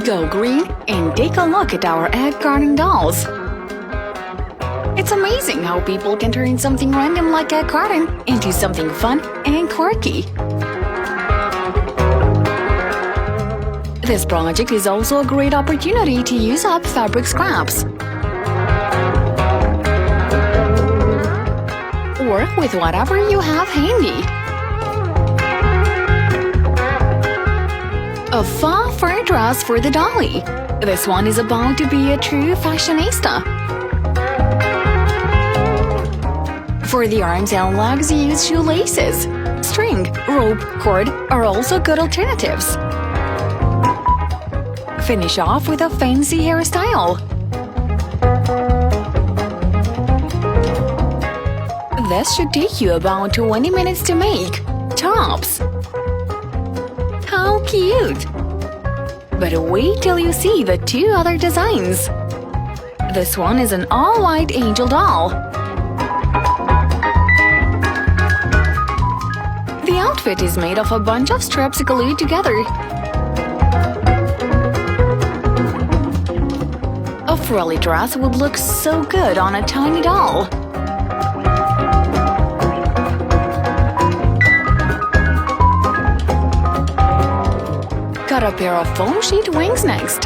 Go green and take a look at our egg carving dolls. It's amazing how people can turn something random like egg carving into something fun and quirky. This project is also a great opportunity to use up fabric scraps. Or with whatever you have handy. A faux fur dress for the dolly. This one is about to be a true fashionista. For the arms and legs, use shoelaces. String, rope, cord are also good alternatives. Finish off with a fancy hairstyle. This should take you about 20 minutes to make. Tops! How cute! But wait till you see the two other designs. This one is an all-white angel doll. The outfit is made of a bunch of strips glued together. A frilly dress would look so good on a tiny doll. Cut a pair of foam sheet wings next.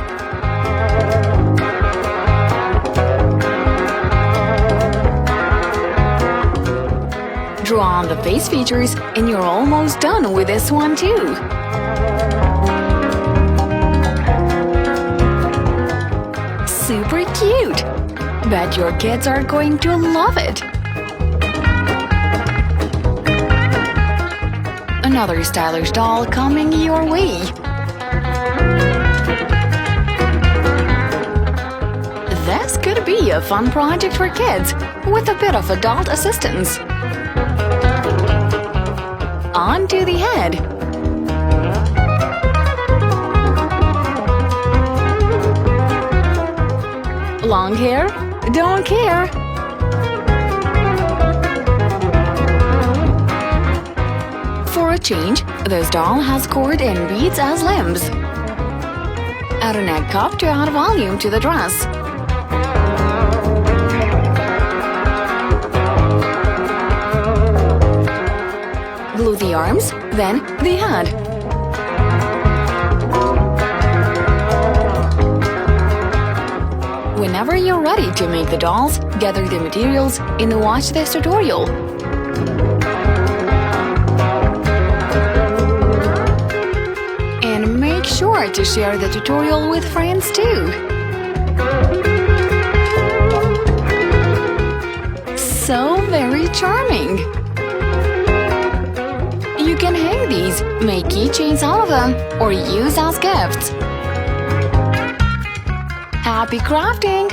Draw on the face features and you're almost done with this one too. Super cute! Bet your kids are going to love it! Another stylish doll coming your way. This could be a fun project for kids with a bit of adult assistance. On to the head. Long hair? Don't care. For a change, this doll has cord and beads as limbs. Add an egg cup to add volume to the dress. Glue the arms, then the head. Whenever you're ready to make the dolls, gather the materials and watch this tutorial. And make sure to share the tutorial with friends too. So very charming! You can hang these, make keychains out of them, or use as gifts. Happy crafting!